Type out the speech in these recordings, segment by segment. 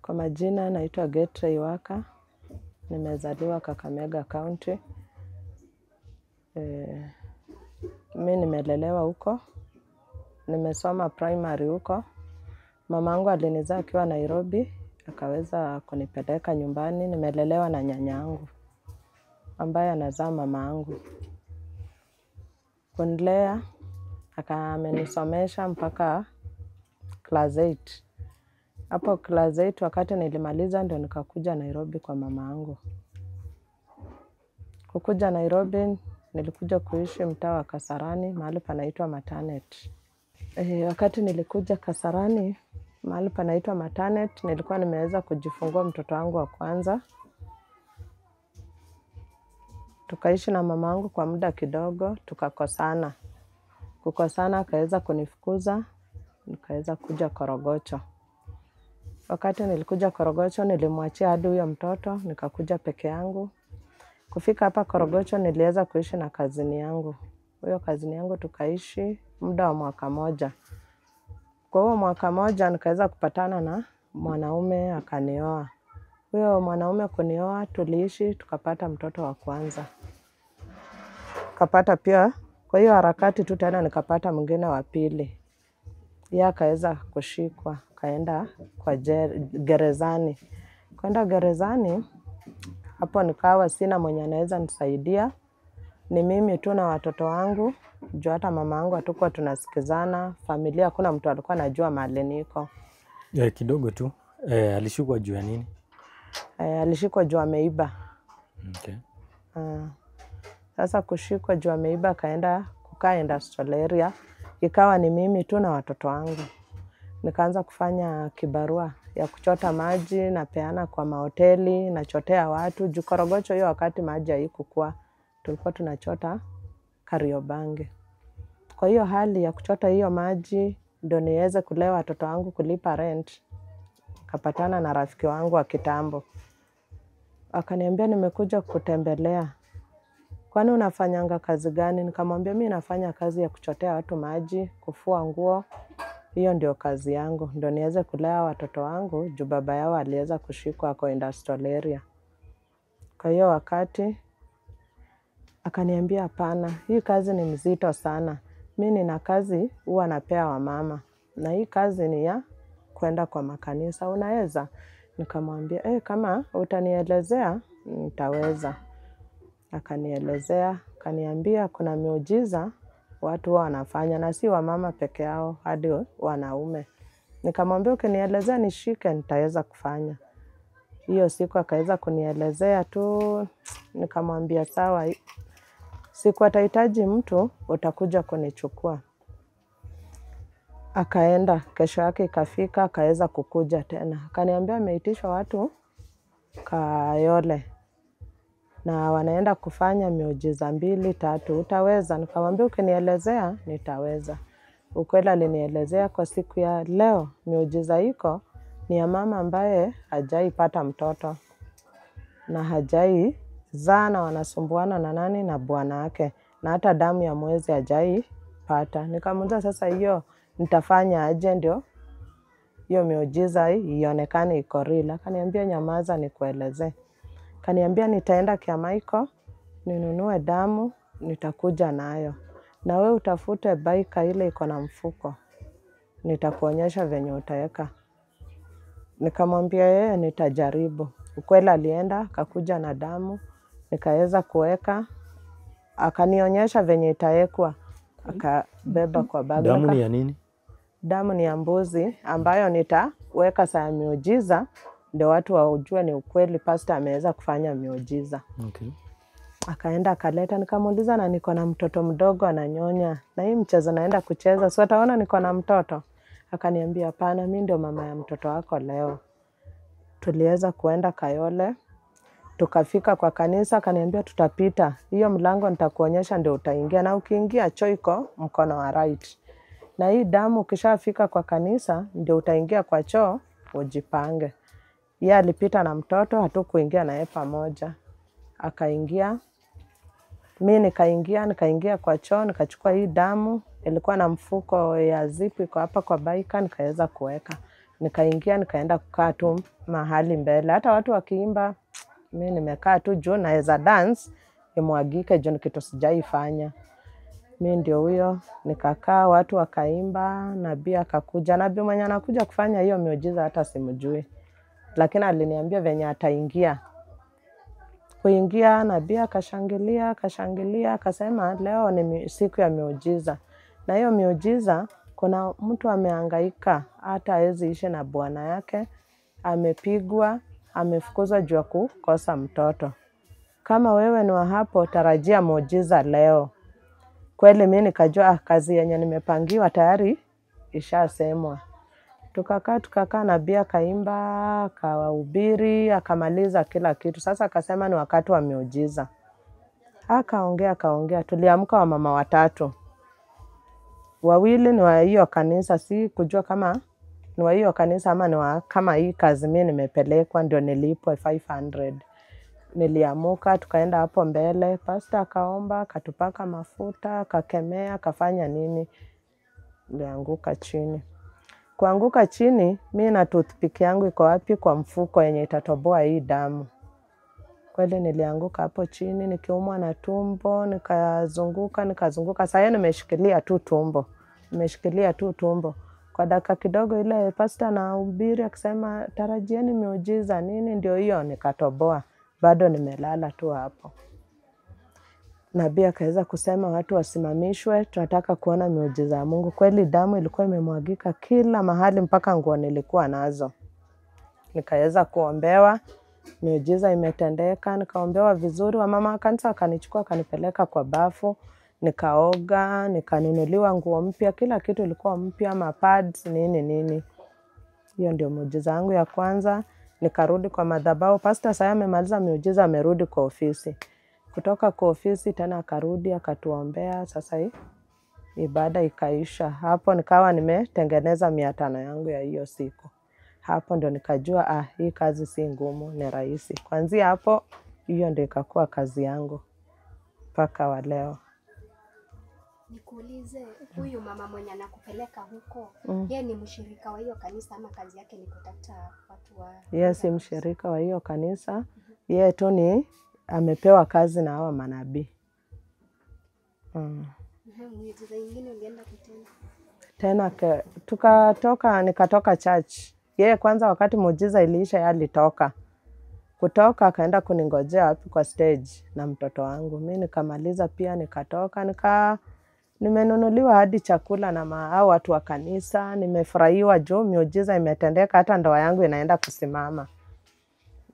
Kwa majina naitwa Getray Waka, nimezaliwa Kakamega County. Mimi nimelelewa huko, nimesoma primary huko. Mamangu alinizaa akiwa Nairobi, akaweza kunipeleka nyumbani. Nimelelewa na nyanyangu ambaye anazaa mamangu. Kunilea, amenisomesha mpaka class 8. Hapo class 8 wakati nilimaliza ndio nikakuja Nairobi kwa mamangu. Kukuja Nairobi, nilikuja kuishi mtaa wa Kasarani, mahali panaitwa Matanet. Wakati nilikuja Kasarani, mahali panaitwa Matanet, nilikuwa nimeweza kujifungua mtoto wangu wa kwanza. Tukaishi na mamangu kwa muda kidogo, tukakosana. Kukosana, akaweza kunifukuza, nikaweza kuja Korogocho. Wakati nilikuja Korogocho, nilimwachia hadi huyo mtoto, nikakuja peke yangu. Kufika hapa Korogocho, niliweza kuishi na kazini yangu. Huyo kazini yangu tukaishi muda wa mwaka moja. Kwa huo mwaka moja nikaweza kupatana na mwanaume akanioa. Huyo mwanaume kunioa, tuliishi tukapata mtoto wa kwanza. Kapata pia kwa hiyo harakati tu tena nikapata mwingine wa pili. Yeye akaweza kushikwa, kaenda kwa gerezani. Kwenda gerezani, hapo nikawa sina mwenye anaweza nisaidia. Ni mimi tu na watoto wangu, juu hata mama yangu hatukuwa tunasikizana, familia hakuna mtu alikuwa anajua mahali niko. Kidogo tu, alishikwa juu ya nini? Alishikwa juu ameiba. Okay. Sasa kushikwa juu ameiba, akaenda kukaa industrial area, ikawa ni mimi tu na watoto wangu. Nikaanza kufanya kibarua ya kuchota maji, napeana kwa mahoteli, nachotea watu. Juu Korogocho hiyo wakati maji haikukuwa, tulikuwa tunachota Kariobangi. Kwa hiyo hali ya kuchota hiyo maji, ndio niweze kulea watoto wangu, kulipa rent. Kapatana na rafiki wangu wa kitambo. Akaniambia nimekuja kutembelea. Kwani unafanyanga kazi gani? Nikamwambia mimi nafanya kazi ya kuchotea watu maji, kufua nguo. Hiyo ndio kazi yangu. Ndio niweze kulea watoto wangu, juu baba yao aliweza kushikwa kwa industrial area. Kwa hiyo wakati akaniambia hapana, hii kazi ni mzito sana. Mimi nina kazi huwa napea wamama. Na hii kazi ni ya kwenda kwa makanisa, unaweza? Nikamwambia kama utanielezea nitaweza. Akanielezea, akaniambia kuna miujiza watu wanafanya na si wamama peke yao, hadi wanaume. Nikamwambia ukinielezea nishike, nitaweza kufanya. Hiyo siku akaweza kunielezea tu, nikamwambia sawa, siku atahitaji mtu utakuja kunichukua. Akaenda, kesho yake ikafika, akaweza kukuja tena. Akaniambia ameitishwa watu Kayole na wanaenda kufanya miujiza 2, 3, utaweza? Nikamwambia ukinielezea nitaweza. Ukweli alinielezea kwa siku ya leo miujiza iko ni ya mama ambaye hajaipata mtoto na hajaizaa, na wanasumbuana na nani? Na bwana wake, na hata damu ya mwezi hajaipata. Nikamuuliza sasa hiyo nitafanya aje ndio hiyo miujiza ionekane iko real? Akaniambia nyamaza nikuelezee. Akaniambia nitaenda Kiamaiko, ninunue damu, nitakuja nayo. Na wewe utafute baika ile iko na mfuko. Nitakuonyesha venye utaweka. Nikamwambia yeye nitajaribu. Ukweli alienda, akakuja na damu, nikaweza kuweka. Akanionyesha venye itawekwa, akabeba kwa bagi. Damu ni ya nini? Damu ni ya mbuzi ambayo nitaweka saa miujiza, ndio watu wajue ni ukweli pastor ameweza kufanya miujiza. Okay. Akaenda akaleta, nikamuuliza na niko na mtoto mdogo ananyonya, na hii mchezo naenda kucheza, si wataona niko na mtoto? Akaniambia hapana, mimi ndio mama ya mtoto wako leo. Tuliweza kuenda Kayole, tukafika kwa kanisa, akaniambia tutapita. Hiyo mlango nitakuonyesha ndio utaingia, na ukiingia choo iko mkono wa right. Na hii damu ukishafika kwa kanisa ndio utaingia kwa choo ujipange. Yeye alipita na mtoto, hatukuingia naye pamoja. Akaingia, mimi nikaingia kwa choo, nikachukua hii damu, ilikuwa na mfuko ya zipu iko hapa kwa baika, nikaweza kuweka. Nikaingia nikaenda kukaa tu mahali mbele. Hata watu wakiimba, mimi nimekaa tu juu naweza dance imwagike juu ni kitu sijaifanya. Mimi ndio huyo nikakaa, watu wakaimba, nabii akakuja. Nabii mwenye anakuja kufanya hiyo miujiza hata simjui. Lakini aliniambia venye ataingia. Kuingia nabii akashangilia, akasema leo ni siku ya miujiza. Na hiyo miujiza kuna mtu amehangaika hata hawezi ishi na bwana yake, amepigwa, amefukuzwa juu ya kukosa mtoto. Kama wewe ni wa hapo, tarajia muujiza leo. Kweli mimi nikajua kazi yenye nimepangiwa tayari ishasemwa. Tukakaa nabii akaimba, akahubiri, akamaliza kila kitu. Sasa akasema ni wakati wa miujiza. Akaongea. Tuliamka wamama 3. 2 ni wa hiyo kanisa, si kujua kama ni wa hiyo kanisa ama ni kama hii kazi mimi nimepelekwa ndio nilipwe 500. Niliamuka tukaenda hapo mbele, pastor akaomba, akatupaka mafuta, akakemea, akafanya nini, nilianguka chini. Kuanguka chini, mimi na toothpick yangu iko wapi kwa mfuko yenye itatoboa hii damu. Kweli nilianguka hapo chini, nikiumwa na tumbo, nikazunguka. Sasa nimeshikilia tu tumbo. Kwa dakika kidogo ile pastor anahubiri akisema tarajieni miujiza nini, ndio hiyo nikatoboa. Bado nimelala tu hapo. Nabii akaweza kusema watu wasimamishwe, tunataka kuona miujiza ya Mungu. Kweli damu ilikuwa imemwagika kila mahali mpaka nguo nilikuwa nazo. Nikaweza kuombewa, miujiza imetendeka, nikaombewa vizuri. Wamama wa kanisa wakanichukua wakanipeleka kwa bafu, nikaoga, nikanunuliwa nguo mpya, kila kitu ilikuwa mpya, mapads, nini. Hiyo ndio muujiza wangu ya kwanza. Nikarudi kwa madhabahu. Pastor sasa amemaliza miujiza, amerudi kwa ofisi. Kutoka kwa ofisi tena akarudi akatuombea. Sasa ibada ikaisha. Hapo nikawa nimetengeneza 500 yangu ya hiyo siku. Hapo ndio nikajua hii kazi si ngumu, ni rahisi. Kuanzia hapo hiyo ndio ikakuwa kazi yangu mpaka wa leo. Nikuulize, huyu mama mwenye anakupeleka huko, yeye ni mshirika wa hiyo kanisa ama kazi yake ni kutafuta watu wa... Yes, si mshirika wa hiyo kanisa. Yeye tu ni amepewa kazi na hawa manabii. Miujiza ingine ulienda kutenda? Tena nikatoka church. Yeye kwanza wakati muujiza iliisha yeye alitoka. Kutoka akaenda kuningojea hapo kwa stage na mtoto wangu. Mimi nikamaliza pia nikatoka nimenunuliwa hadi chakula na hao watu wa kanisa. Nimefurahiwa juu miujiza imetendeka, hata ndoa yangu inaenda kusimama.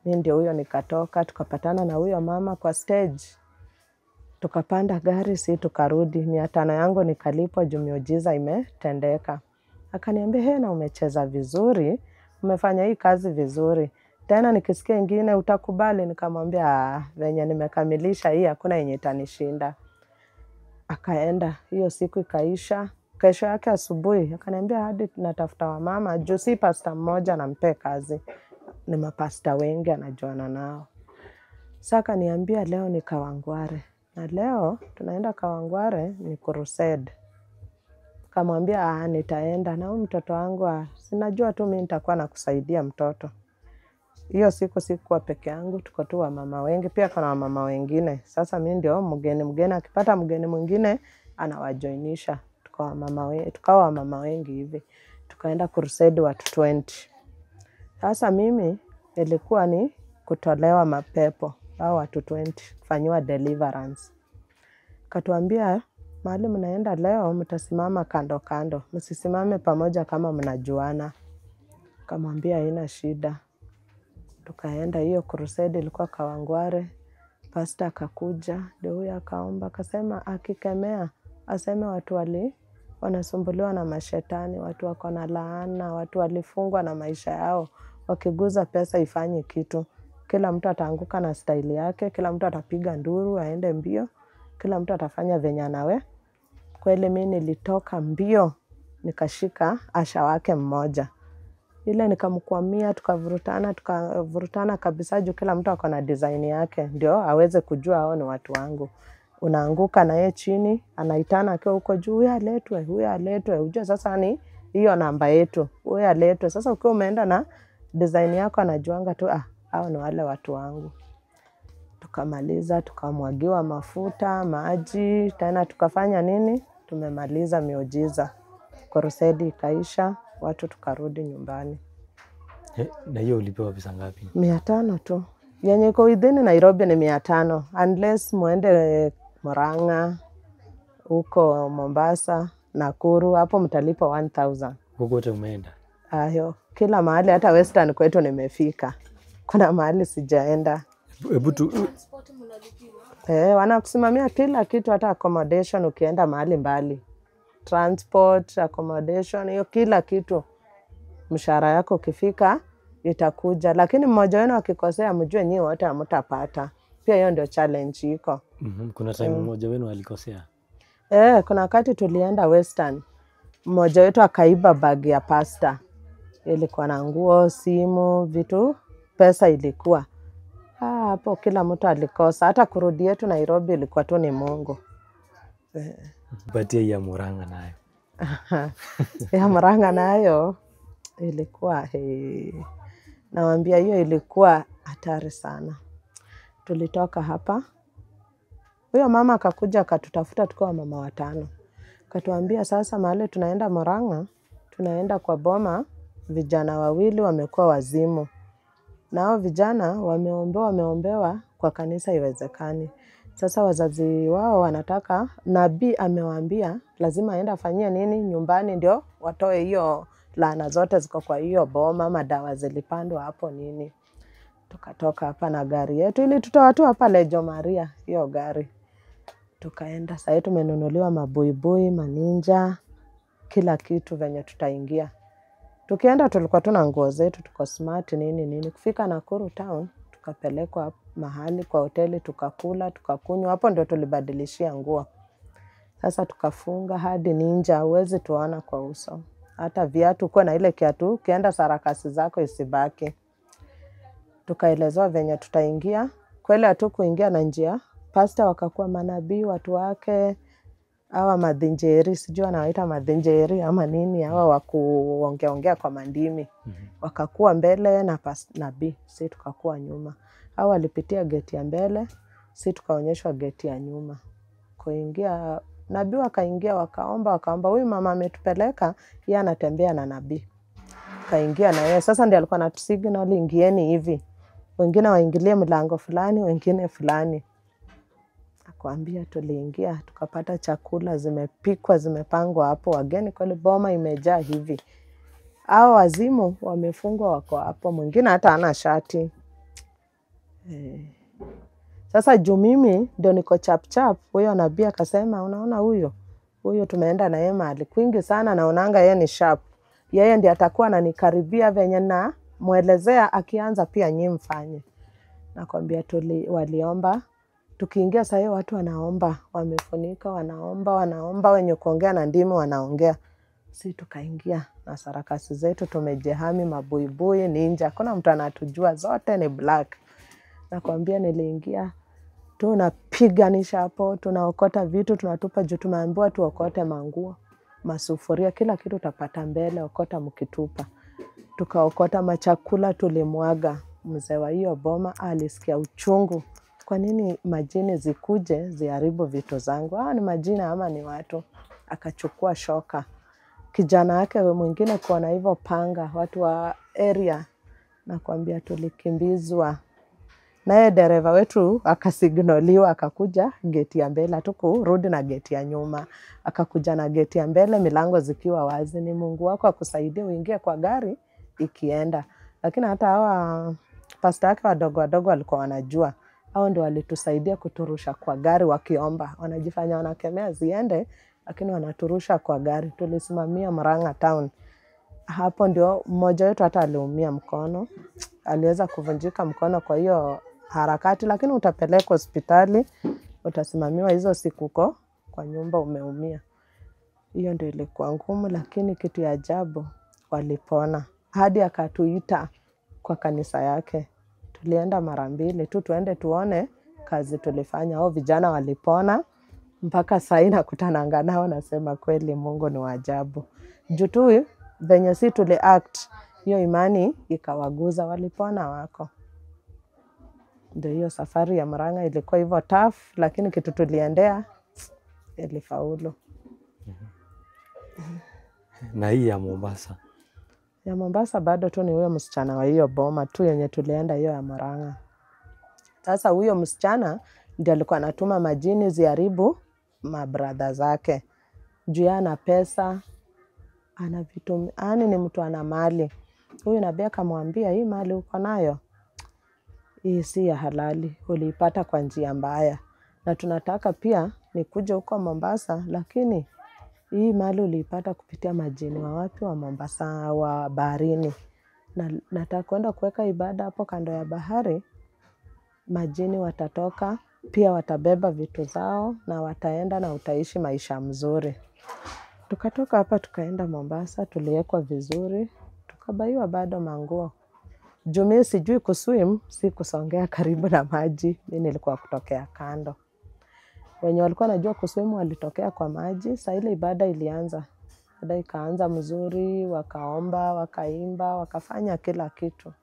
Mimi ndio huyo nikatoka, tukapatana na huyo mama kwa stage. Tukapanda gari tukarudi. 500 yangu nikalipwa juu miujiza imetendeka. Akaniambia na umecheza vizuri, umefanya hii kazi vizuri. Tena nikisikia ingine utakubali? Nikamwambia venye nimekamilisha hii hakuna yenye itanishinda. Akaenda, hiyo siku ikaisha. Kesho yake asubuhi akaniambia hadi natafuta wamama juu si pastor mmoja nampe kazi, ni mapasta wengi anajuana nao. Sasa akaniambia leo ni Kawangware, na leo tunaenda Kawangware ni crusade. Kamwambia nitaenda na mtoto wangu, sinajua tu mimi nitakuwa nakusaidia mtoto. Hiyo siku sikuwa peke yangu, tuko tu wamama wengi, pia kuna wamama wengine. Sasa mimi ndio mgeni akipata mgeni mwingine anawajoinisha. Tukawa wamama wengi hivi. Tukaenda crusade watu 20. Sasa mimi ilikuwa ni kutolewa mapepo hao watu 20, kufanywa deliverance. Katuambia mahali mnaenda leo mtasimama kando kando, msisimame pamoja kama mnajuana. Kamwambia haina shida. Tukaenda hiyo crusade ilikuwa Kawangware. Pastor akakuja, ndio huyo akaomba, akasema akikemea aseme watu wanasumbuliwa na mashetani, watu wako na laana, watu walifungwa na maisha yao, wakiguza pesa ifanye kitu. Kila mtu ataanguka na style yake, kila mtu atapiga nduru aende mbio, kila mtu atafanya venye anawe. Kweli mimi nilitoka mbio, nikashika asha wake mmoja. Ile nikamkwamia, tukavurutana kabisa juu kila mtu ako na design yake, ndio aweze kujua hao ni watu wangu. Unaanguka na yeye chini, anaitana akiwa huko juu, huyu aletwe. Unajua sasa ni hiyo namba yetu, huyo aletwe. Sasa ukiwa umeenda na design yako, anajuanga tu hao ni wale watu wangu. Tukamaliza, tukamwagiwa mafuta, maji, tena tukafanya nini? Tumemaliza miujiza. Crusade ikaisha, watu tukarudi nyumbani. Na hiyo ulipewa pesa ngapi? 500 tu. Yenye iko within Nairobi ni 500, unless muende Murang'a, huko Mombasa, Nakuru, hapo mtalipa 1000. Huko wote umeenda? Ayo, kila mahali, hata Western kwetu nimefika. Kuna mahali sijaenda. Hebu tu wanakusimamia kila kitu, hata accommodation ukienda mahali mbali. Transport, accommodation, hiyo kila kitu. Mshahara yako ukifika itakuja, lakini mmoja wenu akikosea mjue nyinyi wote hamtapata. Pia hiyo ndio challenge iko. Kuna time mmoja wenu alikosea? Kuna wakati tulienda Western, mmoja wetu akaiba bag ya pasta. Ilikuwa na nguo, simu, vitu, pesa ilikuwa. Hapo kila mtu alikosa, hata kurudi yetu Nairobi ilikuwa tu ni Mungu. Patia ya Murang'a nayo. Ya Murang'a nayo ilikuwa nawaambia, hiyo ilikuwa hatari sana. Tulitoka hapa, huyo mama akakuja akatutafuta, tukiwa mama 5. Akatuambia sasa mahali tunaenda Murang'a, tunaenda kwa boma, vijana 2 wamekuwa wazimu. Na hao vijana wameombewa kwa kanisa iwezekani. Sasa wazazi wao wanataka, nabii amewaambia lazima aende afanyie nini nyumbani ndio watoe hiyo laana zote ziko kwa hiyo boma, madawa zilipandwa hapo nini. Tukatoka hapa na gari yetu, ili tutoa tu hapa Lejo Maria hiyo gari. Tukaenda, sasa tumenunuliwa mabuibui, maninja, kila kitu venye tutaingia. Tukienda tulikuwa tuna nguo zetu, tuko smart nini. Kufika Nakuru town, tukapelekwa mahali kwa hoteli, tukakula, tukakunywa, hapo ndio tulibadilishia nguo. Sasa tukafunga hadi ninja, huwezi tuona kwa uso. Hata viatu, kuwa na ile kiatu, ukienda sarakasi zako isibaki. Tukaelezewa venye tutaingia, kweli hatukuingia na njia. Pastor wakakuwa manabii, watu wake, hawa madhinjeri, sijui wanawaita madhinjeri ama nini, hawa wakuongea kwa mandimi. Wakakuwa mbele na nabii, si tukakuwa nyuma. Hawa walipitia geti ya mbele, si tukaonyeshwa geti ya nyuma. Kuingia, nabii wakaingia, wakaomba, huyu mama ametupeleka, yeye anatembea na nabii. Kaingia na yeye, sasa ndiye alikuwa anatusignal ingieni hivi. Wengine waingilie mlango fulani, wengine fulani. Akwambia tuliingia, tukapata chakula zimepikwa, zimepangwa hapo, wageni kweli boma imejaa hivi. Hao wazimu wamefungwa wako hapo, mwingine hata hana shati. Sasa juu mimi ndio niko chap, huyo nabii akasema, unaona huyo tumeenda na yeye mahali kwingi sana, naonanga yeye ni sharp. Yeye ndiye atakuwa ananikaribia venye na muelezea, akianza pia nyinyi mfanye. Nakwambia waliomba. Tukiingia sasa watu wanaomba, wamefunika, wanaomba, wenye kuongea na ndimi wanaongea. Si tukaingia na sarakasi zetu, tumejehami, mabuibui, ninja, kuna mtu anatujua, zote ni black. Nakwambia niliingia, tunapiganisha hapo, tunaokota vitu, tunatupa juu tumeambiwa tuokote manguo, masufuria, kila kitu utapata mbele, okota mkitupa. Tukaokota machakula, tulimwaga. Mzee wa hiyo boma alisikia uchungu. Kwa nini majini zikuje ziharibu vitu zangu? Ni majini ama ni watu? Akachukua shoka. Kijana yake mwingine kuona hivyo panga, watu wa area. Nakwambia tulikimbizwa. Naye dereva wetu akasignaliwa, akakuja geti ya mbele, hatukurudi na geti ya nyuma. Akakuja na geti ya mbele, milango zikiwa wazi. Ni Mungu wako akusaidia uingie kwa gari ikienda. Lakini hata hawa pastor yake wadogo walikuwa wanajua. Hao ndio walitusaidia kuturusha kwa gari wakiomba. Wanajifanya wanakemea ziende, lakini wanaturusha kwa gari. Tulisimamia Murang'a town. Hapo ndio mmoja wetu hata aliumia mkono. Aliweza kuvunjika mkono kwa hiyo harakati, lakini utapelekwa hospitali, utasimamiwa hizo siku kwa nyumba umeumia. Hiyo ndio ilikuwa ngumu, lakini kitu ya ajabu walipona. Hadi akatuita kwa kanisa yake. Tulienda mara 2 tu, tuende tuone kazi tulifanya. Hao vijana walipona, mpaka sasa nakutananga nao, nasema kweli Mungu ni wa ajabu. Juu tu venye si tuli act, hiyo imani ikawaguza, walipona wako. Ndio hiyo safari ya Murang'a ilikuwa hivyo tough, lakini kitu tuliendea ilifaulu. Na hii ya Mombasa? Ya Mombasa bado tu ni huyo msichana wa hiyo boma tu yenye tulienda hiyo ya Murang'a. Sasa huyo msichana ndiye alikuwa anatuma majini ziharibu mabradha zake. Juu ana pesa, ana vitu, yani ni mtu ana mali. Huyu nabii akamwambia, hii mali uko nayo, hii si ya halali, uliipata kwa njia mbaya. Na tunataka pia nikuje huko Mombasa, lakini hii mali uliipata kupitia majini wa wapi? Wa Mombasa, wa baharini. Na nataka kwenda kuweka ibada hapo kando ya bahari. Majini watatoka, pia watabeba vitu zao na wataenda na utaishi maisha mzuri. Tukatoka hapa tukaenda Mombasa, tuliwekwa vizuri, tukabaiwa bado manguo. Juu mimi sijui kuswim, si kusongea karibu na maji, mimi nilikuwa kutokea kando. Wenye walikuwa najua kuswim walitokea kwa maji. Saa ile ibada ilianza. Ibada ikaanza mzuri, wakaomba, wakaimba, wakafanya kila kitu.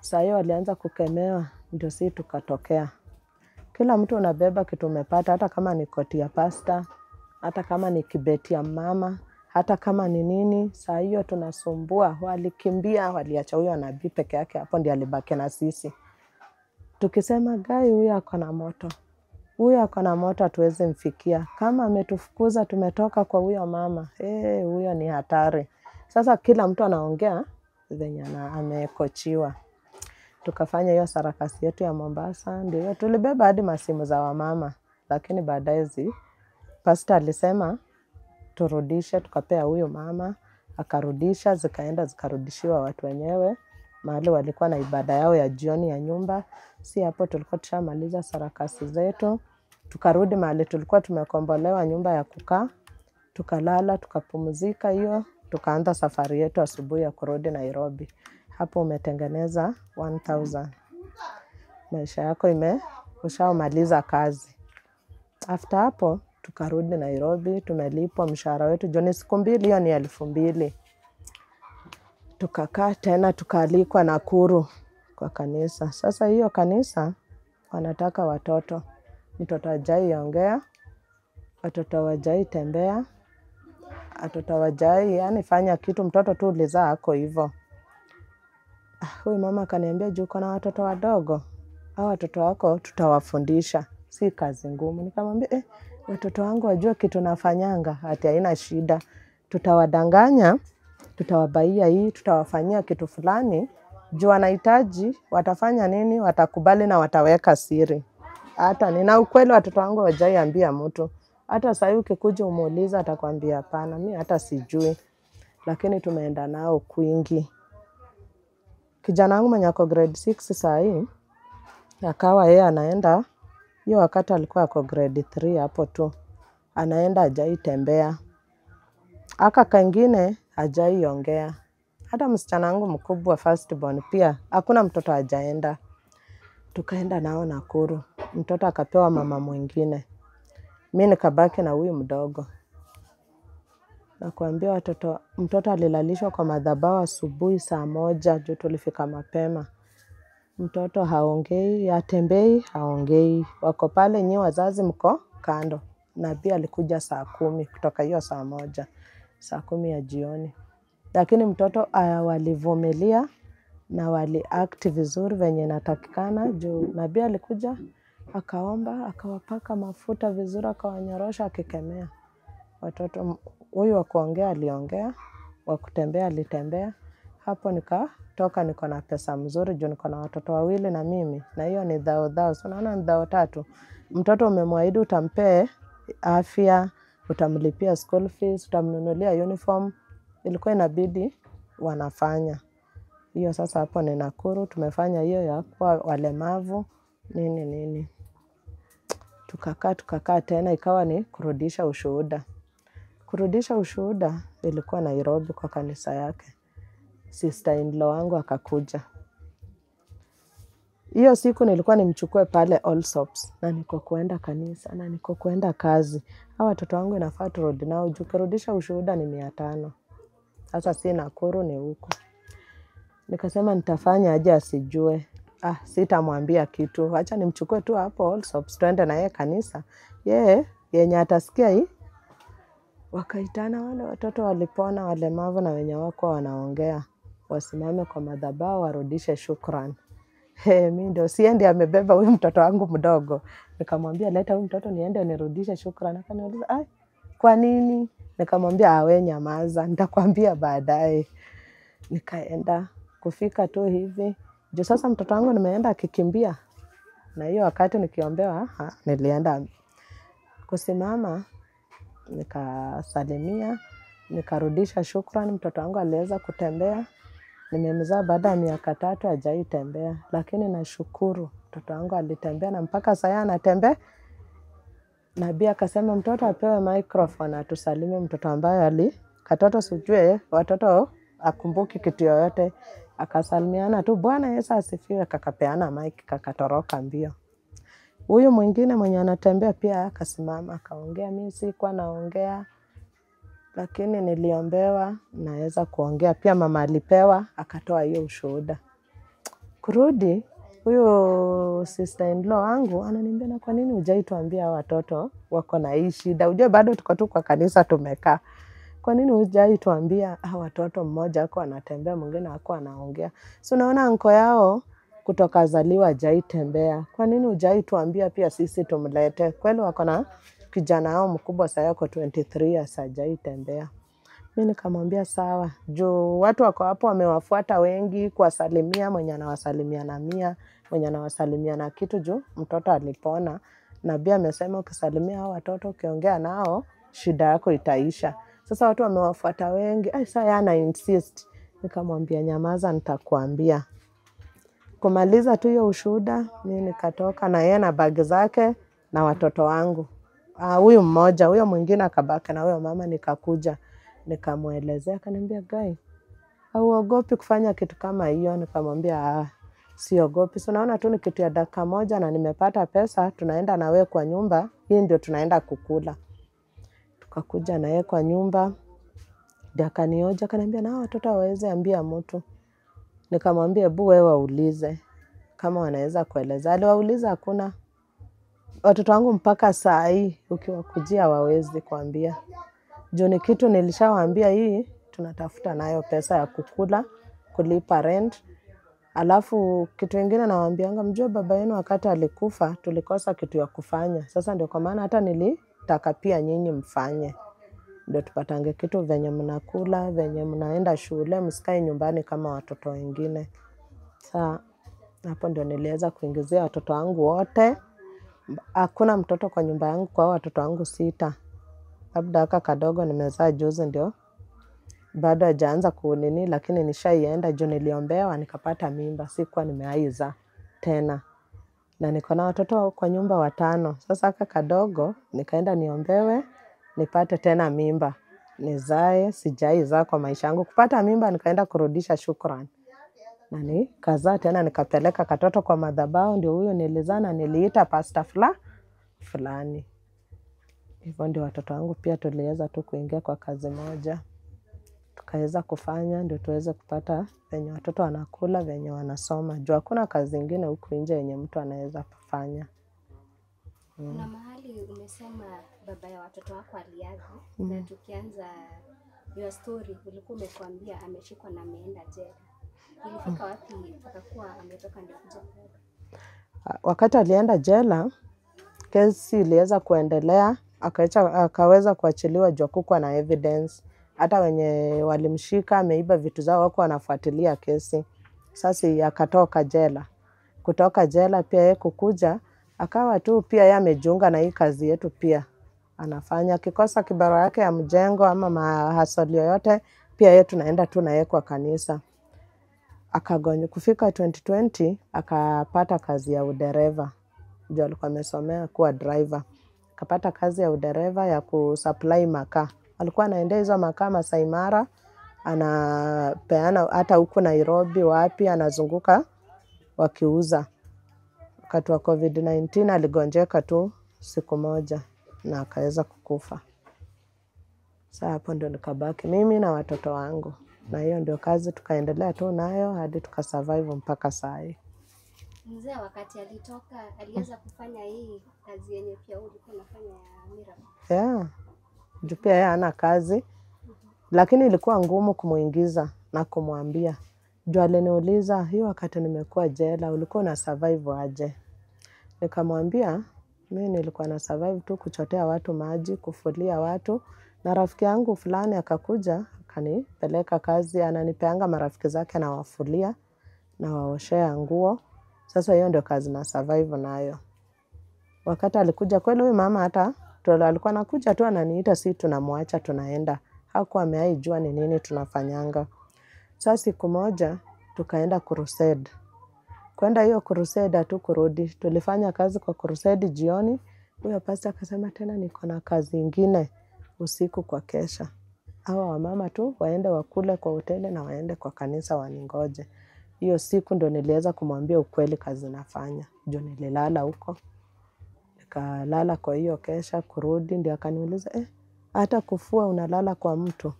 Saa hiyo walianza kukemewa, ndio sisi tukatokea. Kila mtu unabeba kitu umepata, hata kama ni koti ya pasta, hata kama ni kibeti ya mama, hata kama ni nini. Saa hiyo tunasumbua, walikimbia, waliacha huyo nabii peke yake hapo, ndiye alibaki na sisi. Tukisema gai huyo ako na moto. Huyo ako na moto, hatuwezi mfikia. Kama ametufukuza tumetoka kwa huyo mama, huyo ni hatari. Sasa kila mtu anaongea venye amekochiwa. Tukafanya hiyo sarakasi yetu ya Mombasa, ndio tulibeba hadi masimu za wamama, lakini baadaye pastor alisema turudishe, tukapea huyo mama, akarudisha, zikaenda zikarudishiwa watu wenyewe mahali walikuwa na ibada yao ya jioni ya nyumba. Si hapo tulikuwa tushamaliza sarakasi zetu, tukarudi mahali tulikuwa tumekombolewa nyumba ya kukaa, tukalala, tukapumzika hiyo, tukaanza safari yetu asubuhi ya kurudi Nairobi. Hapo umetengeneza 1000. Maisha yako ushamaliza kazi. After hapo tukarudi Nairobi, tumelipwa mshahara wetu. Joni siku 2, hiyo ni 2000. Tukakaa tena tukaalikwa Nakuru kwa kanisa. Sasa hiyo kanisa wanataka watoto. Mtoto hajai ongea, watoto hawajai tembea, watoto hawajai yani fanya kitu, mtoto tu ulizaa ako hivyo. Huyu mama akaniambia, juu uko na watoto wadogo, hao watoto wako tutawafundisha, si kazi ngumu. Nikamwambia watoto wangu wajua kitu nafanyanga, ati haina shida. Tutawadanganya, tutawabaia hii, tutawafanyia kitu fulani, juu wanahitaji, watafanya nini, watakubali na wataweka siri. Hata nina ukweli watoto wangu hawajai ambia mtu. Hata sasa ukikuja umuuliza atakwambia hapana, mimi hata sijui. Lakini tumeenda nao kwingi. Kijana wangu mwenye ako grade 6 saa hii, akawa yeye anaenda, hiyo wakati alikuwa ako grade 3 hapo tu. Anaenda hajai tembea. Aka kengine hajai ongea. Hata msichana wangu mkubwa first born pia hakuna mtoto hajaenda. Tukaenda nao Nakuru. Mtoto akapewa mama mwingine. Mimi nikabaki na huyu mdogo. Nakwambia mtoto alilalishwa kwa madhabahu asubuhi saa 1 juu tulifika mapema. Mtoto haongei, hatembei, haongei. Wako pale nyi wazazi mko kando. Nabii alikuja saa 10 kutoka hiyo saa 1, saa 10 ya jioni. Lakini mtoto walivumilia na wali act vizuri venye inatakikana juu nabii alikuja, akaomba, akawapaka mafuta vizuri, akawanyorosha, akikemea. Watoto huyu wa kuongea aliongea, wa kutembea alitembea. Hapo nikatoka niko na pesa mzuri juu niko na watoto 2 na mimi. Na hiyo ni dhao. So naona ni dhao 3. Mtoto umemwahidi utampee afya, utamlipia school fees, utamnunulia uniform. Ilikuwa inabidi wanafanya. Hiyo sasa hapo ni Nakuru tumefanya hiyo ya kwa walemavu nini. Tukakaa tena ikawa ni kurudisha ushuhuda. Kurudisha ushuhuda ilikuwa Nairobi kwa kanisa yake. Sister in law wangu akakuja. Hiyo siku nilikuwa nimchukue pale Allsops na niko kuenda kanisa na niko kuenda kazi. Hao watoto wangu inafaa turudi nao juu kurudisha ushuhuda ni 500. Sasa si Nakuru, ni huko. Nikasema nitafanya aje asijue. Sitamwambia kitu. Acha nimchukue tu hapo Allsops twende na yeye kanisa. Yenye atasikia hii. Wakaitana wale watoto walipona, walemavu na wenye wako wanaongea. Wasimame kwa madhabahu warudishe shukrani. Mimi ndio siendi, amebeba huyu mtoto wangu mdogo. Nikamwambia leta huyu mtoto niende nirudishe shukrani. Akaniuliza, kwa nini? Nikamwambia wewe nyamaza, nitakwambia baadaye. Nikaenda kufika tu hivi. Juu sasa mtoto wangu nimeenda akikimbia. Na hiyo wakati nikiombewa, nilienda kusimama, nikasalimia, nikarudisha shukrani. Mtoto wangu aliweza kutembea. Nimemzaa baada ya miaka 3 hajawahi tembea, lakini nashukuru mtoto wangu alitembea na mpaka sasa anatembea. Nabii akasema mtoto apewe microphone atusalimie, mtoto ambaye katoto sijue watoto akumbuki kitu yoyote, akasalimiana tu Bwana Yesu asifiwe, kakapeana mic kakatoroka mbio. Huyu mwingine mwenye anatembea pia akasimama akaongea. Mimi sikuwa naongea, lakini niliombewa naweza kuongea. Pia mama alipewa akatoa hiyo ushuhuda. Kurudi huyo sister in law wangu ananiambia, na kwa nini hujai tuambia watoto wako na hii shida? Unajua bado tuko tu kwa kanisa tumekaa. Kwa nini hujai tuambia watoto mmoja ako anatembea mwingine ako anaongea? So unaona anko yao kutoka zaliwa hajai tembea. Kwa nini hujai tuambia pia sisi tumlete? Kweli wako na kijana wao mkubwa sasa yako 23 years hajai tembea. Mimi nikamwambia sawa. Juu watu wako hapo wamewafuata wengi kuwasalimia, mwenye anawasalimia na 100, mwenye anawasalimia na kitu juu mtoto alipona. Nabii amesema ukisalimia hao watoto ukiongea nao shida yako itaisha. Sasa watu wamewafuata wengi. Sasa ana insist. Nikamwambia nyamaza, nitakwambia. Kumaliza tu hiyo ushuhuda, mimi nikatoka na yeye na bag zake na watoto wangu. Huyu mmoja, huyo mwingine akabaki na huyo mama. Nikakuja nikamuelezea, akaniambia guy, hauogopi kufanya kitu kama hiyo? Nikamwambia siogopi. So naona tu ni kitu ya dakika moja na nimepata pesa, tunaenda na wewe kwa nyumba, hii ndio tunaenda kukula. Tukakuja na yeye kwa nyumba, ndio akanioja, akaniambia na watoto hawawezi ambia mtu. Nikamwambia hebu wewe waulize kama wanaweza kueleza. Aliwauliza hakuna. Watoto wangu mpaka saa hii ukiwakujia hawawezi kuambia. Juu ni kitu nilishawaambia hii tunatafuta nayo pesa ya kukula, kulipa rent. Alafu kitu kingine nawaambianga, mjue baba yenu wakati alikufa tulikosa kitu ya kufanya. Sasa ndio kwa maana hata nilitaka pia nyinyi mfanye. Ndio tupatange kitu venye mnakula, venye mnaenda shule, msikae nyumbani kama watoto wengine. Sasa hapo ndio niliweza kuingizia watoto wangu wote. Hakuna mtoto kwa nyumba yangu kwa watoto wangu 6. Labda haka kadogo nimezaa juzi ndio bado hajaanza kunini, lakini nishaienda juu niliombewa nikapata mimba, sikuwa nimeaiza tena. Na niko na watoto kwa nyumba 5. Sasa haka kadogo nikaenda niombewe nipate tena mimba. Nizae, sijaizaa kwa maisha yangu. Kupata mimba nikaenda kurudisha shukrani. Na nikazaa tena nikapeleka katoto kwa madhabahu, ndio huyo nilizaa na niliita pastor fulani. Hivyo ndio watoto wangu pia tuliweza tu kuingia kwa kazi moja. Tukaweza kufanya ndio tuweze kupata venye watoto wanakula, venye wanasoma. Juu hakuna kazi nyingine huku nje yenye mtu anaweza kufanya. Na mahali umesema baba ya watoto wako aliaga, na tukianza your story ulikuwa umekwambia ameshikwa na ameenda jela. Ilifika wapi akakuwa ametoka ndio kuja? Wakati alienda jela, kesi iliweza kuendelea, akaweza kuachiliwa juu hakukuwa na evidence. Hata wenye walimshika ameiba vitu zao wako wanafuatilia kesi. Sasa akatoka jela. Kutoka jela pia yeye kukuja, akawa tu pia yeye amejiunga na hii kazi yetu pia. Anafanya kikosa kibarua yake ya mjengo ama mahasoli yoyote, pia yeye tunaenda tu na yeye kwa kanisa. Akagonja kufika 2020 akapata kazi ya udereva. Ndio alikuwa amesomea kuwa driver. Akapata kazi ya udereva ya kusupply makaa. Alikuwa anaendea hizo makaa Masai Mara, anapeana hata huko Nairobi wapi, anazunguka wakiuza. Wakati wa COVID-19 aligonjeka tu siku moja na akaweza kukufa. Sasa hapo ndio nikabaki mimi na watoto wangu, na hiyo ndio kazi tukaendelea tu nayo hadi tukasurvive mpaka saa hii. Mzee wakati alitoka aliweza kufanya hii kazi yenye pia ulikuwa unafanya ya Miracle? Yeah. Juu pia yeye hana kazi, lakini ilikuwa ngumu kumuingiza na kumwambia. Juu aliniuliza, hiyo wakati nimekuwa jela ulikuwa una survive aje? Nikamwambia mimi nilikuwa na survive tu kuchotea watu maji, kufulia watu, na rafiki yangu fulani akakuja akanipeleka kazi, ananipeanga marafiki zake na wafulia na waoshea nguo. Sasa hiyo ndio kazi na survive nayo. Wakati alikuja kweli huyu mama hata alikuwa anakuja tu ananiita, si tunamwacha tunaenda. Hakuwa ameaijua ni nini tunafanyanga. Sasa siku moja tukaenda crusade. Kwenda hiyo crusade hatu kurudi. Tulifanya kazi kwa crusade jioni. Huyo pastor akasema tena niko na kazi ingine usiku kwa kesha. Hawa wamama tu waende wakule kwa hoteli na waende kwa kanisa waningoje. Hiyo siku ndo niliweza kumwambia ukweli kazi nafanya. Juu nililala huko. Nikalala kwa hiyo kesha, kurudi ndio akaniuliza hata kufua unalala kwa mtu?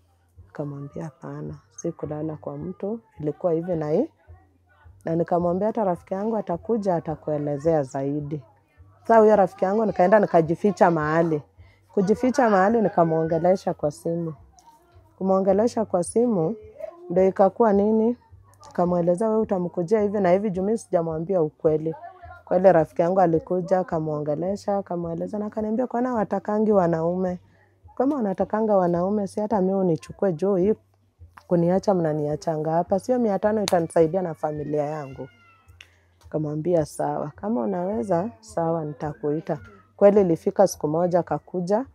Nikamwambia hapana, si kulala kwa mtu, ilikuwa hivi na hii. Na nikamwambia hata rafiki yangu atakuja atakuelezea zaidi. Sasa huyo rafiki yangu nikaenda nikajificha mahali. Kujificha mahali nikamuongelesha kwa simu. Kumuongelesha kwa simu ndio ikakuwa nini? Nikamweleza wewe utamkujia hivi na hivi, juu mimi sijamwambia ukweli. Kwa ile rafiki yangu alikuja akamuongelesha, akamueleza na akaniambia kwa nini watakangi wanaume? Kama wanatakanga wanaume si hata mimi unichukue juu hii kuniacha mnaniachanga hapa, sio 500 itanisaidia na familia yangu. Akamwambia sawa, kama unaweza sawa nitakuita. Kweli ilifika siku moja akakuja,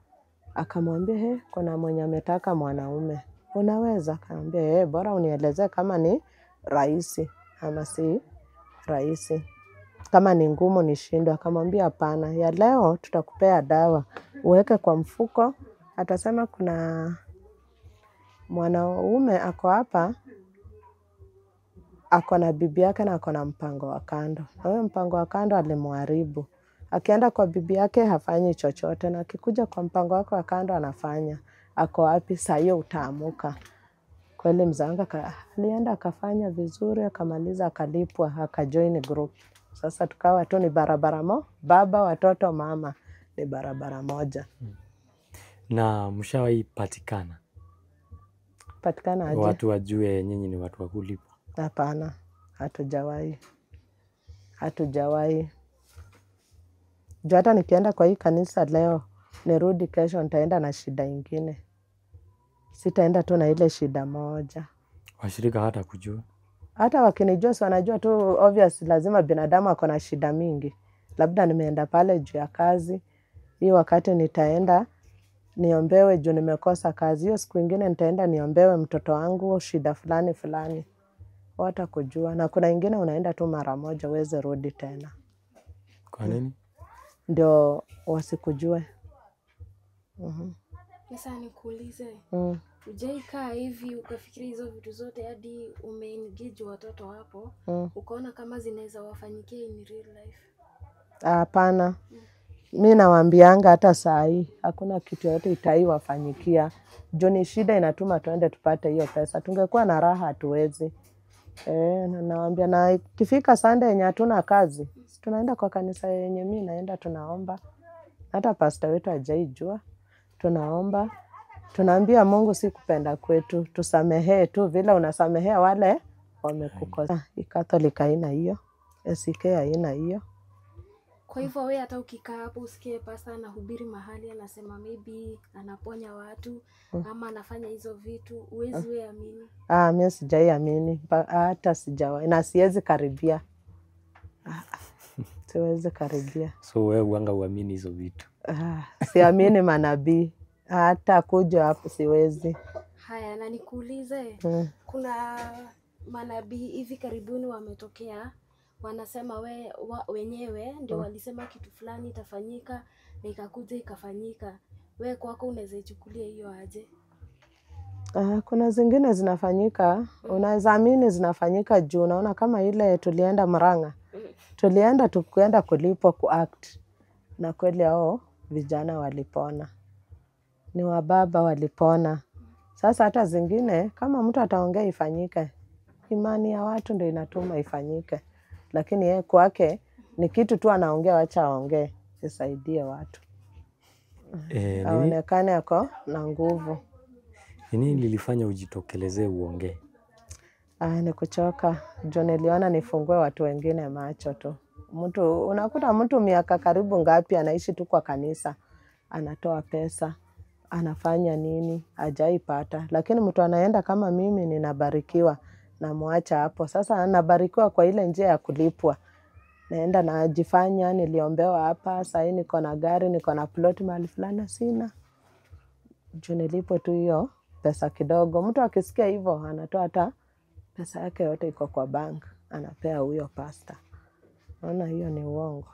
akamwambia kuna mwenye ametaka mwanaume. Unaweza? Akamwambia bora unielezee kama ni rahisi ama si rahisi. Kama ni ngumu nishindwe. Akamwambia hapana, ya leo tutakupea dawa uweke kwa mfuko. Atasema kuna mwanaume ako hapa, ako na bibi yake na ako na mpango wa kando. Huyo mpango wa kando alimharibu. Akienda kwa bibi yake hafanyi chochote, na akikuja kwa mpango wake wa kando anafanya. Ako wapi? Saa hiyo utaamuka. Kweli mzanga alienda akafanya vizuri, akamaliza akalipwa, akajoin group. Sasa tukawa tu ni barabara baba, watoto, mama, ni barabara moja. Na mshawahi patikana? Patikana aje? Watu wajue nyinyi ni watu wa kulipwa? Hapana, hatujawahi. Hatujawahi. Juu hata nikienda kwa hii kanisa leo, nirudi kesho nitaenda na shida ingine. Sitaenda tu na ile shida moja. Washirika hata kujua? Hata wakinijua si wanajua tu, obvious lazima binadamu ako na shida mingi. Labda nimeenda pale juu ya kazi. Hii wakati nitaenda niombewe juu nimekosa kazi. Hiyo siku ingine nitaenda niombewe mtoto wangu shida fulani fulani. Watakujua. Na kuna ingine unaenda tu mara moja uweze rudi tena. Kwa nini? Ndio wasikujue. Sasa nikuulize. Ujaikaa hivi ukafikiri hizo vitu zote hadi umeengage watoto hapo, ukaona kama zinaweza wafanyikia in real life? Hapana. Mimi nawaambianga hata saa hii hakuna kitu yote itaiwafanyikia. Juu ni shida inatuma tuende tupate hiyo pesa. Tungekuwa na raha hatuwezi. Nawaambia na ikifika Sunday yenye hatuna kazi, tunaenda kwa kanisa yenye mimi naenda tunaomba. Hata pastor wetu hajaijua. Tunaomba. Tunaambia Mungu si kupenda kwetu, tusamehee tu vile unasamehea wale wamekukosa. Catholic haina hiyo, ACK haina hiyo. Kwa hivyo wewe hata ukikaa hapo usikie pasta anahubiri mahali anasema maybe anaponya watu ama anafanya hizo vitu, huwezi wewe amini? Mimi sijaiamini, hata sijawahi na siwezi karibia. Siwezi karibia. So wewe uanga uamini hizo vitu? Siamini manabii. Hata kuja hapo siwezi. Haya, na nikuulize, kuna manabii hivi karibuni wametokea, wanasema wenyewe ndio walisema kitu fulani itafanyika na ikakuja ikafanyika. Wewe kwako unaweza ichukulia hiyo aje? Kuna zingine zinafanyika, unaweza amini zinafanyika juu unaona kama ile tulienda Murang'a. Tulienda tukwenda kulipwa kuact. Na kweli hao vijana walipona. ni wababa walipona. Sasa hata zingine kama mtu ataongea ifanyike, imani ya watu ndio inatuma ifanyike, lakini yeye kwake ni kitu tu anaongea, wacha aongee isaidie watu. Aonekane ako na nguvu. Nini lilifanya ujitokelezee uongee? Ni kuchoka. Juu niliona nifungue watu wengine macho tu. Mtu unakuta mtu miaka karibu ngapi anaishi tu kwa kanisa, anatoa pesa, anafanya nini, hajaipata. Lakini mtu anaenda kama mimi, ninabarikiwa na muacha hapo. Sasa anabarikiwa kwa ile njia ya kulipwa. Naenda najifanya niliombewa hapa, sasa niko na gari, niko na plot mahali fulani, sina. Juu nilipo tu hiyo pesa kidogo. Mtu akisikia hivyo anatoa hata pesa yake yote iko kwa bank, anapea huyo pasta. Naona hiyo ni uongo.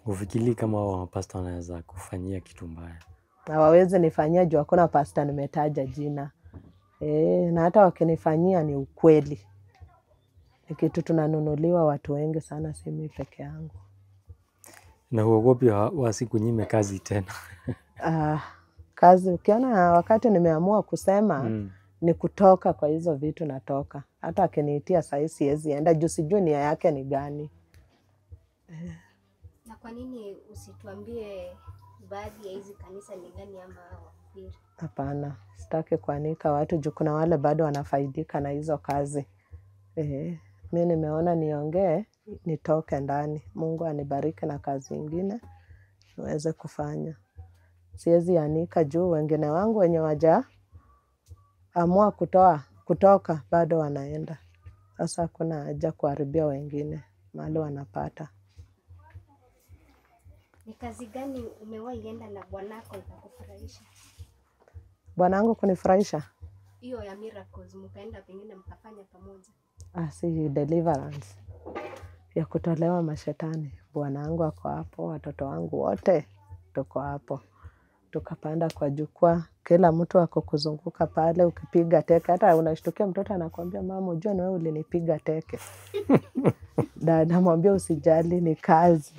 Ufikiri kama hao mapasta wanaweza kufanyia kitu mbaya? Hawawezi nifanyia juu hakuna pasta nimetaja jina. Na hata wakinifanyia ni ukweli. Ni kitu tunanunuliwa watu wengi sana, si mimi peke yangu. Na huogopi wasikunyime kazi tena? Kazi ukiona wakati nimeamua kusema ni kutoka kwa hizo vitu, natoka. Hata akiniitia saa hii siwezi enda juu sijui nia yake ni gani. Na kwa nini usituambie baadhi ya hizi kanisa ni gani ama wahubiri? Hapana, sitaki kuanika watu juu kuna wale bado wanafaidika na hizo kazi. Mimi nimeona niongee, nitoke ndani. Mungu anibariki na kazi ingine niweze kufanya. Siwezi anika juu wengine wangu wenye amua kutoka bado wanaenda. Sasa kuna haja kuharibia wengine mahali wanapata. Ni kazi gani umewahi enda na bwanako ikakufurahisha? Bwanangu kunifurahisha? Hiyo ya miracles mkaenda pengine mkafanya pamoja. Si deliverance ya kutolewa mashetani. Bwanangu ako hapo, watoto wangu wote tuko hapo. Tukapanda kwa jukwaa, kila mtu ako kuzunguka pale, ukipiga teke hata unashtukia mtoto anakuambia mama, unajua ni wewe ulinipiga teke. Dada mwambie usijali, ni kazi.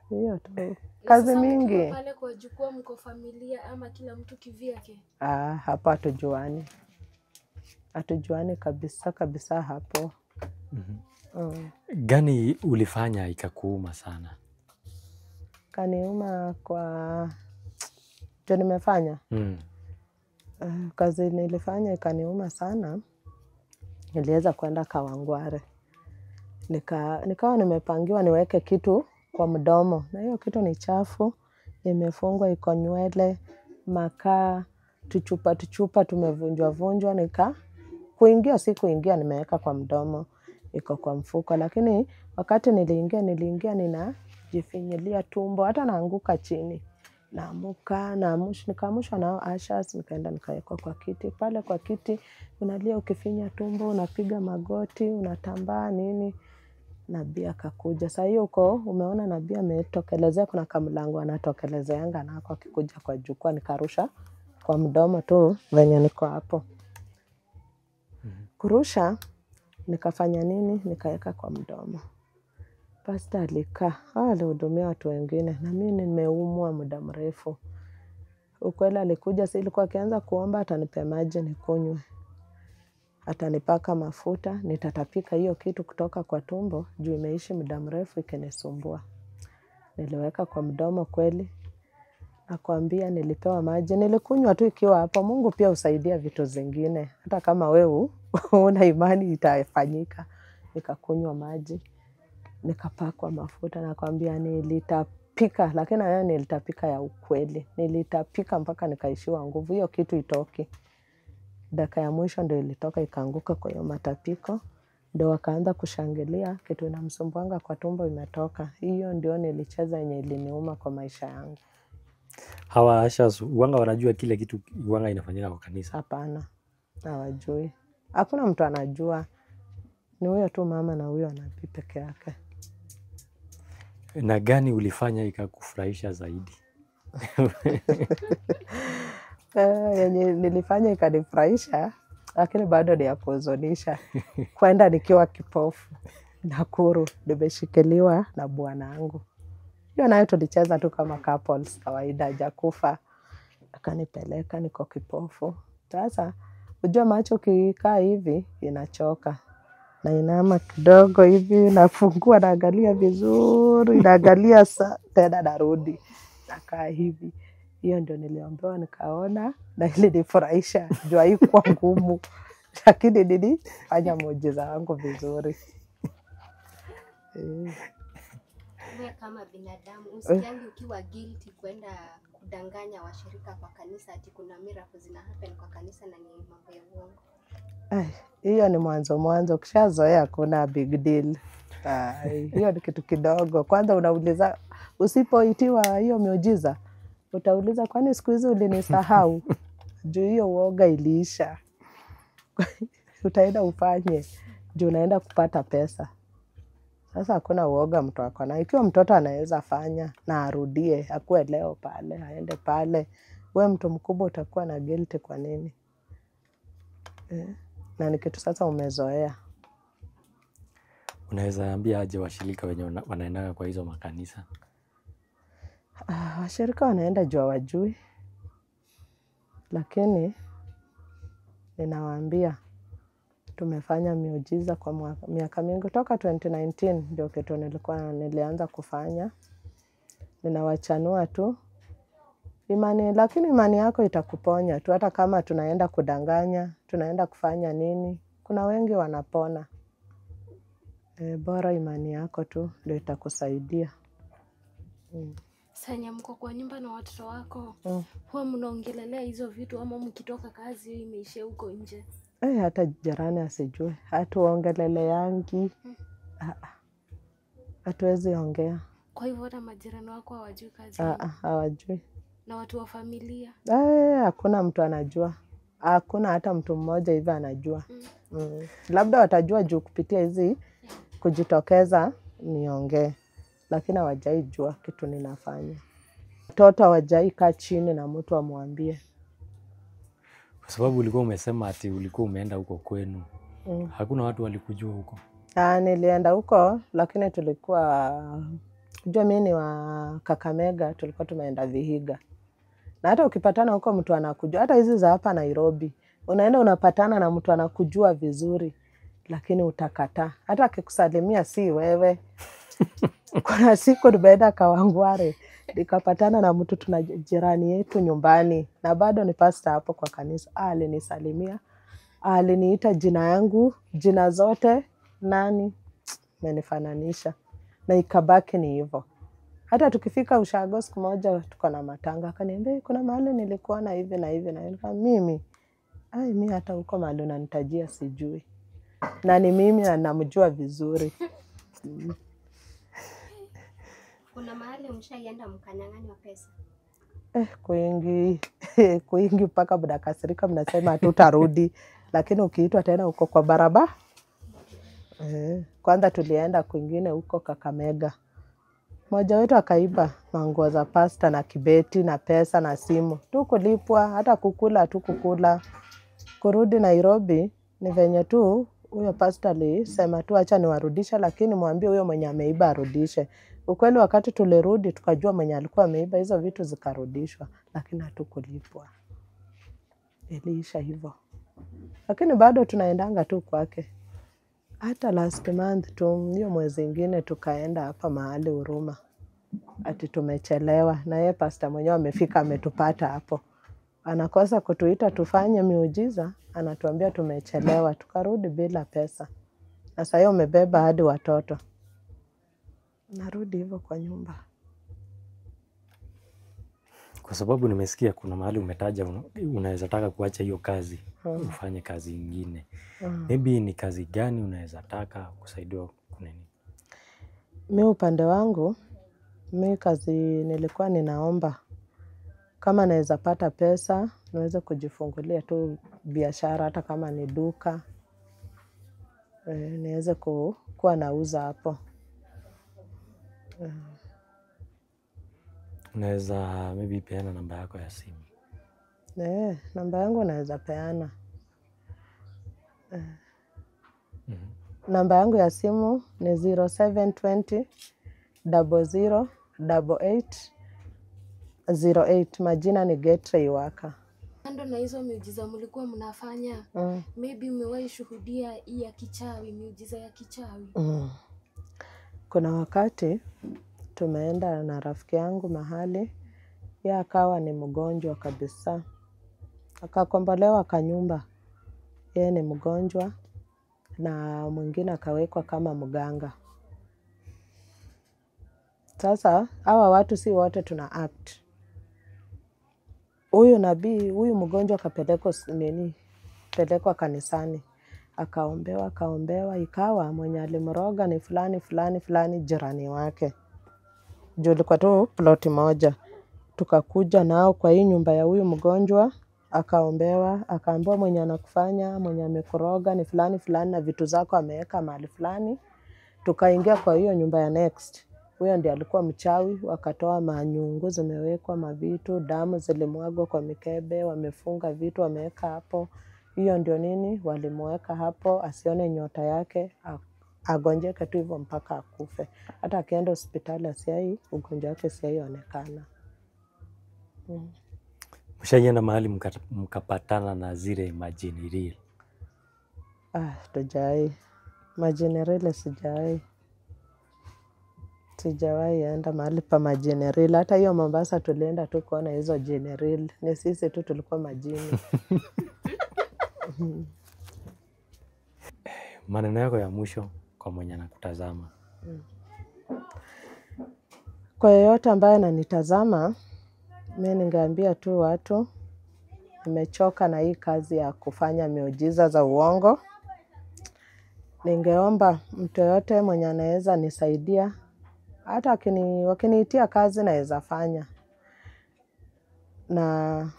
Hiyo tu. Kazi mingi. Pale kwa jukwaa mko familia ama kila mtu kivyake? Hapa hatujuani. Hatujuani kabisa hapo. Gani ulifanya ikakuuma sana? Kaniuma kwa ndio nimefanya. Kazi nilifanya ikaniuma sana. Niliweza kwenda Kawangware. Nikawa nimepangiwa niweke kitu kwa mdomo. Na hiyo kitu ni chafu. Imefungwa, iko nywele, makaa, tuchupa tumevunjwa. Kuingia nimeweka kwa mdomo. Iko kwa mfuko, lakini wakati niliingia ninajifinyilia tumbo, hata naanguka chini. Naamuka, nikaamushwa nao ashas, nikaenda nikawekwa kwa kiti. Pale kwa kiti, unalia ukifinya tumbo, unapiga magoti, unatambaa nini. Nabii akakuja. Saa hiyo umeona nabii ametokelezea, kuna kamlango anatokelezeanga nako akikuja kwa jukwaa, nikarusha kwa mdomo tu venye niko hapo. Kurusha, nikafanya nini? Nikaweka kwa mdomo. Pasta alikaa, alihudumia watu wengine, na mimi nimeumwa muda mrefu. Ukweli alikuja, si ilikuwa akianza kuomba atanipe maji nikunywe. Atanipaka mafuta, nitatapika hiyo kitu kutoka kwa tumbo, juu imeishi muda mrefu ikinisumbua. Niliweka kwa mdomo kweli. Nakwambia nilipewa maji, nilikunywa tu ikiwa hapo. Mungu pia husaidia vitu zingine. Hata kama wewe una imani itafanyika. Nikakunywa maji, nikapakwa mafuta, nakwambia nilitapika, lakini haya nilitapika ya ukweli. Nilitapika mpaka nikaishiwa nguvu, hiyo kitu itoki. Dakika ya mwisho ndio ilitoka ikaanguka kwa hiyo matapiko. Ndio wakaanza kushangilia, kitu inamsumbuanga kwa tumbo imetoka. Hiyo ndio nilicheza yenye iliniuma kwa maisha yangu. Hawa ashas wanga wanajua kile kitu wanga inafanyika kwa kanisa? Hapana, hawajui. Hakuna mtu anajua. Ni huyo tu mama na huyo nabii peke yake. Na gani ulifanya ikakufurahisha zaidi? Yenye nilifanya ikanifurahisha, lakini bado ni ya kuhuzunisha. Kwenda nikiwa kipofu. Nakuru, nimeshikiliwa na bwanangu. Hiyo nayo tulicheza tu kama couples kawaida, hajakufa. Akanipeleka, niko kipofu. Sasa unajua macho kikaa hivi inachoka. Nainama kidogo hivi, nafungua naangalia vizuri, naangalia tena narudi. Nakaa hivi. Hiyo ndio niliambiwa nikaona na ilinifurahisha. Juu haikuwa ngumu. Lakini nilifanya muujiza wangu vizuri. Wewe kama binadamu usikiangi ukiwa guilty kwenda kudanganya washirika kwa kanisa ati kuna miracle zina happen kwa kanisa na ni mambo ya uongo? Hiyo ni mwanzo. Ukishazoea kuna big deal. Hiyo ni kitu kidogo. Kwanza unauliza, usipoitiwa hiyo miujiza, utauliza kwani siku hizi ulinisahau? Juu hiyo uoga iliisha. Utaenda ufanye. Juu unaenda kupata pesa. Sasa hakuna uoga mtu ako na. Ikiwa mtoto anaweza fanya na arudie, akuwe leo pale, aende pale. We mtu mkubwa utakuwa na guilt kwa nini? Na ni kitu sasa umezoea. Unaweza ambia aje washirika wenye wanaendanga kwa hizo makanisa? Washirika wanaenda juu hawajui. Lakini ninawaambia tumefanya miujiza kwa miaka mingi. Toka 2019 ndio kitu nilianza kufanya. Ninawachanua tu imani, lakini imani yako itakuponya tu. Hata kama tunaenda kudanganya, tunaenda kufanya nini, kuna wengi wanapona. Bora imani yako tu ndio itakusaidia. Sanya mko kwa nyumba na watoto wako, huwa mnaongelelea hizo vitu ama mkitoka kazi hiyo imeisha huko nje? Hata jirani asijue, hatuongeleleangi. Hatuwezi ongea. Kwa hivyo hata majirani wako hawajui kazi? Hawajui. Na watu wa familia? Hakuna mtu anajua. Hakuna hata mtu mmoja hivi anajua. Labda watajua juu kupitia hizi kujitokeza niongee. Lakini hawajai jua kitu ninafanya. Watoto hawajai kaa chini na mtu amwambie. Kwa sababu ulikuwa umesema ati ulikuwa umeenda huko kwenu. Hakuna watu walikujua huko? Nilienda huko, lakini tulikuwa, unajua mimi ni wa Kakamega, tulikuwa tumeenda Vihiga. Na hata ukipatana huko mtu anakujua, hata hizi za hapa Nairobi, unaenda unapatana na mtu anakujua vizuri, lakini utakataa. Hata akikusalimia si wewe. Kuna siku nimeenda Kawangware, nikapatana na mtu tuna jirani yetu nyumbani, na bado ni pastor hapo kwa kanisa. Alinisalimia, aliniita jina yangu, jina zote, nani, menifananisha. Na ikabaki ni hivyo. Hata tukifika ushago siku moja tuko na matanga, akaniambia kuna mahali nilikuwa na hivi na hivi na hivi. Mimi hata huko mahali unanitajia sijui. Na ni mimi namjua vizuri. Kuna mahali mshaienda mkanyang'anywa pesa? Kuingi mpaka mnakasirika, mnasema hatutarudi. Lakini ukiitwa tena uko kwa barabara. Kwanza tulienda kwingine huko Kakamega. Mmoja wetu akaiba manguo za pasta na kibeti na pesa na simu. Tukulipwa, hata kukula hatukukula. Kurudi Nairobi ni venye tu huyo pasta alisema tu acha niwarudishe, lakini mwambie huyo mwenye ameiba arudishe. Ukweli wakati tulirudi tukajua mwenye alikuwa ameiba, hizo vitu zikarudishwa, lakini hatukulipwa. Iliisha hivyo. Lakini bado tunaendanga tu kwake. Hata last month tu, hiyo mwezi ingine tukaenda hapa mahali Huruma. Ati tumechelewa na yeye pasta mwenyewe amefika ametupata hapo. Anakosa kutuita tufanye miujiza, anatuambia tumechelewa, tukarudi bila pesa. Na sasa yeye umebeba hadi watoto. Narudi hivyo kwa nyumba. Kwa sababu nimesikia kuna mahali umetaja unaweza taka kuacha hiyo kazi, ufanye kazi nyingine. Maybe ni kazi gani unaweza taka kusaidiwa kunini? Mimi upande wangu, mimi kazi nilikuwa ninaomba. Kama naweza pata pesa, niweze kujifungulia tu biashara, hata kama ni duka. Niweze kuwa nauza hapo. Unaweza maybe peana namba yako ya simu? Namba yangu naweza peana. Namba yangu ya simu ni 0720 008808. Majina ni Getray Waka. Kando na hizo miujiza mlikuwa mnafanya, maybe umewahi shuhudia hii ya kichawi, miujiza ya kichawi? Kuna wakati tumeenda na rafiki yangu mahali, yeye akawa ni mgonjwa kabisa. Akakombolewa kanyumba, yeye ni mgonjwa na mwingine akawekwa kama mganga. Sasa hawa watu si wote tuna act. Huyu nabii, huyu mgonjwa kapelekwa kanisani. Akaombewa, ikawa mwenye alimroga ni fulani jirani wake. Juu ilikuwa tu ploti moja. Tukakuja nao kwa hii nyumba ya huyu mgonjwa, akaombewa, akaambiwa mwenye anakufanya, mwenye amekuroga ni fulani na vitu zako ameweka mahali fulani. Tukaingia kwa hiyo nyumba ya next. Huyo ndiye alikuwa mchawi, wakatoa manyungu zimewekwa mavitu, damu zilimwagwa kwa mikebe, wamefunga vitu wameweka hapo. Hiyo ndio nini walimweka hapo, asione nyota yake, agonjeke tu hivyo mpaka akufe. Hata akienda hospitali ugonjwa wake onekana. Mshaienda mahali mkapatana na zile majini real? Tujai. Majini real sijai. Sijawahi enda mahali pa majini real. Hata hiyo Mombasa tulienda tu kuona hizo jini real. Ni sisi tu tulikuwa majini. Maneno yako ya mwisho kwa mwenye anakutazama? Kwa yeyote ambaye ananitazama, mimi ningeambia tu watu, nimechoka na hii kazi ya kufanya miujiza za uongo. Ningeomba mtu yote mwenye anaweza nisaidia. Hata wakiniitia kazi naweza fanya. Na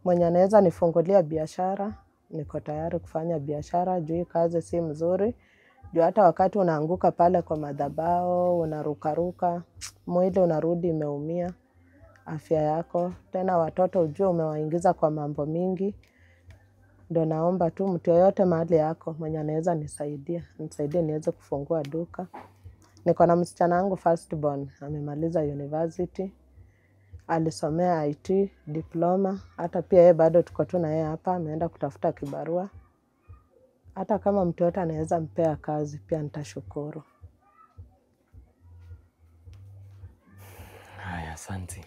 mwenye anaweza nifungulia biashara, niko tayari kufanya biashara. Juu hii kazi si mzuri. Juu hata wakati unaanguka pale kwa madhabahu, unarukaruka, mwili unarudi umeumia, afya yako. Tena watoto ujue umewaingiza kwa mambo mingi. Ndio naomba tu mtu yoyote mahali yako mwenye anaweza nisaidia. Nisaidie niweze kufungua duka. Niko na msichana wangu firstborn, amemaliza university. Alisomea IT, diploma. Hata pia yeye bado tuko tu na yeye hapa, ameenda kutafuta kibarua. Hata kama mtu yote anaweza mpea kazi, pia nitashukuru. Haya, asante.